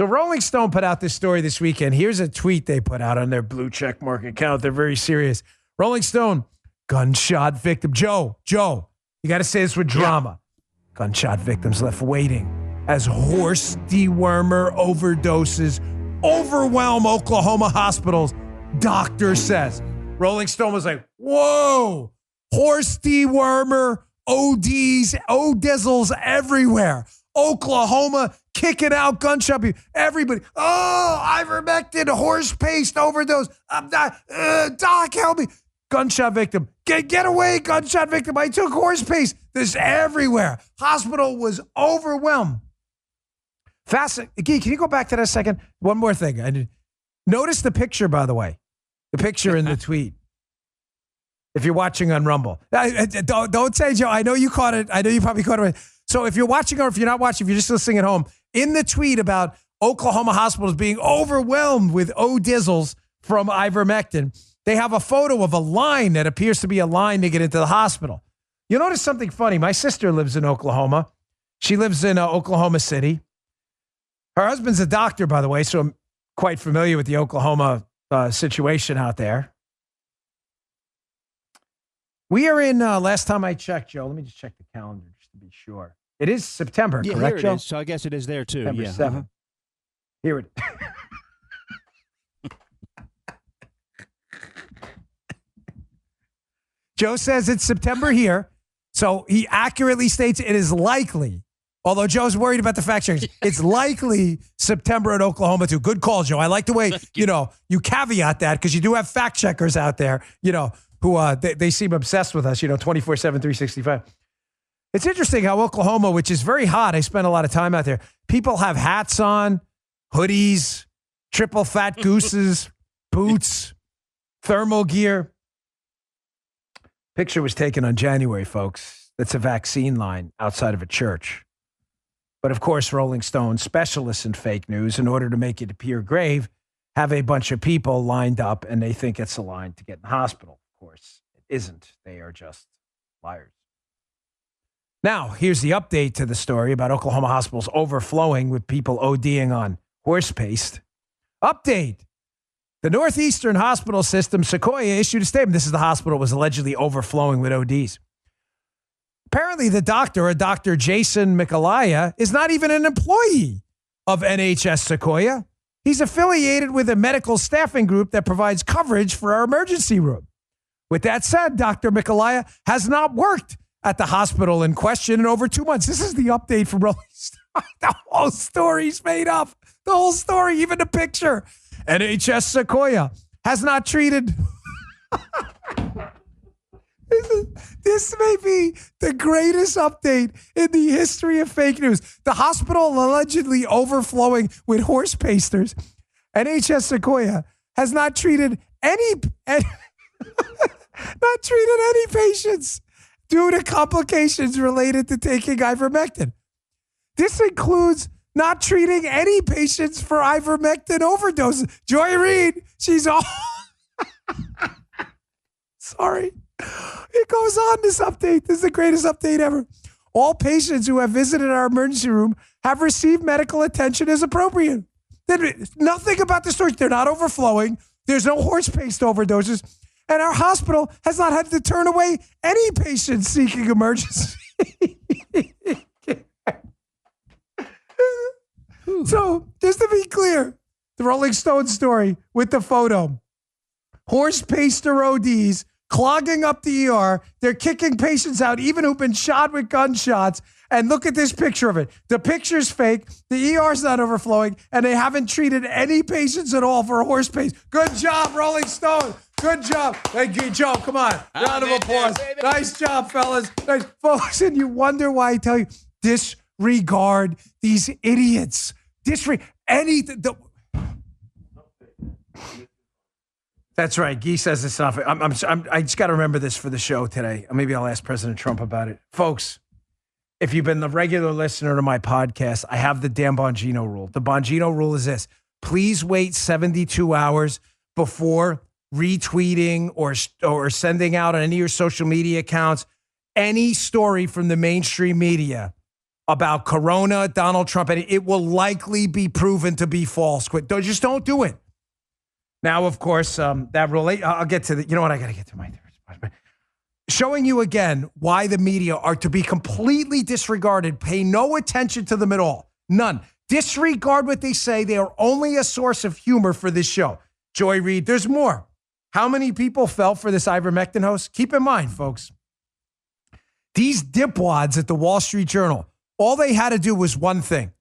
So Rolling Stone put out this story this weekend. Here's a tweet they put out on their blue check mark account. They're very serious. Rolling Stone, gunshot victim. Joe, you got to say this with drama. Yeah. Gunshot victims left waiting as horse dewormer overdoses overwhelm Oklahoma hospitals, doctor says. Rolling Stone was like, whoa, horse dewormer, ODs, O-dizzles everywhere. Oklahoma kicking out gunshot people. Everybody, ivermectin, horse paste overdose. I'm not, doc, help me. Gunshot victim. Get away, gunshot victim. I took horse paste. This everywhere. Hospital was overwhelmed. Gee, can you go back to that a second? One more thing. Notice the picture, by the way. The picture in the tweet. If you're watching on Rumble. Don't say, Joe, I know you caught it. I know you probably caught it. So if you're watching or if you're not watching, if you're just listening at home, in the tweet about Oklahoma hospitals being overwhelmed with O-dizzles from ivermectin, they have a photo of a line that appears to be a line to get into the hospital. You'll notice something funny. My sister lives in Oklahoma. She lives in Oklahoma City. Her husband's a doctor, by the way, so I'm quite familiar with the Oklahoma situation out there. We are in, last time I checked, Joe, let me just check the calendar just to be sure. It is September, correct, Joe? Here it is, so I guess it is there, too. September 7th. Here it is. Joe says it's September here, so he accurately states it is likely, although Joe's worried about the fact checkers, it's likely September in Oklahoma, too. Good call, Joe. I like the way, you caveat that because you do have fact checkers out there, who they seem obsessed with us, 24/7, 365. It's interesting how Oklahoma, which is very hot, I spent a lot of time out there, people have hats on, hoodies, triple fat gooses, boots, thermal gear. Picture was taken on January, folks. That's a vaccine line outside of a church. But of course, Rolling Stone, specialists in fake news, in order to make it appear grave, have a bunch of people lined up and they think it's a line to get in the hospital. Of course, it isn't. They are just liars. Now, here's the update to the story about Oklahoma hospitals overflowing with people ODing on horse paste. Update. The Northeastern Hospital System, Sequoia, issued a statement. This is the hospital that was allegedly overflowing with ODs. Apparently, the doctor, a Dr. Jason Michalaya, is not even an employee of NHS Sequoia. He's affiliated with a medical staffing group that provides coverage for our emergency room. With that said, Dr. Michalaya has not worked at the hospital in question in over 2 months. This is the update from Rolling Stone. The whole story's made up. The whole story, even the picture. NHS Sequoia has not treated... This may be the greatest update in the history of fake news. The hospital allegedly overflowing with horse pasters. NHS Sequoia has not treated any patients due to complications related to taking ivermectin. This includes not treating any patients for ivermectin overdoses. Joy Reid, she's all... Sorry. It goes on, this update. This is the greatest update ever. All patients who have visited our emergency room have received medical attention as appropriate. Nothing about the story. They're not overflowing. There's no horse paste overdoses. And our hospital has not had to turn away any patients seeking emergency. So, just to be clear, the Rolling Stone story with the photo. Horse paste or ODs clogging up the ER. They're kicking patients out, even who've been shot with gunshots. And look at this picture of it. The picture's fake. The ER's not overflowing. And they haven't treated any patients at all for a horse paste. Good job, Rolling Stone. Good job. Thank you, Joe. Come on. Round of applause. Nice job, fellas. Nice. Folks, and you wonder why I tell you, disregard these idiots. Anything. That's right. Guy says it's not. I just got to remember this for the show today. Maybe I'll ask President Trump about it. Folks, if you've been the regular listener to my podcast, I have the Dan Bongino rule. The Bongino rule is this. Please wait 72 hours before retweeting or sending out on any of your social media accounts any story from the mainstream media about Corona, Donald Trump, and it will likely be proven to be false. Just don't do it. Now, of course, I'll get to you know what? I got to get to my theories. Showing you again why the media are to be completely disregarded. Pay no attention to them at all. None. Disregard what they say. They are only a source of humor for this show. Joy Reid, there's more. How many people fell for this Ivermectin host? Keep in mind, folks, these dipwads at the Wall Street Journal, all they had to do was one thing.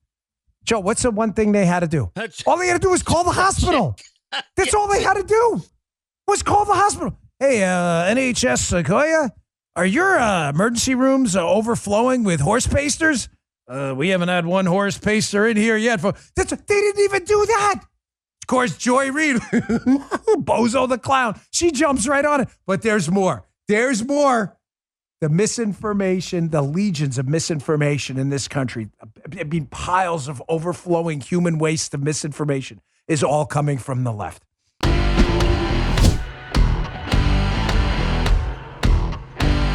Joe, what's the one thing they had to do? All they had to do was call the hospital. That's all they had to do was call the hospital. Hey, NHS Sequoia, are your emergency rooms overflowing with horse pasters? We haven't had one horse paster in here yet. They didn't even do that. Of course, Joy Reid, Bozo the clown, she jumps right on it. But there's more. There's more. The misinformation, the legions of misinformation in this country, I mean, piles of overflowing human waste of misinformation is all coming from the left.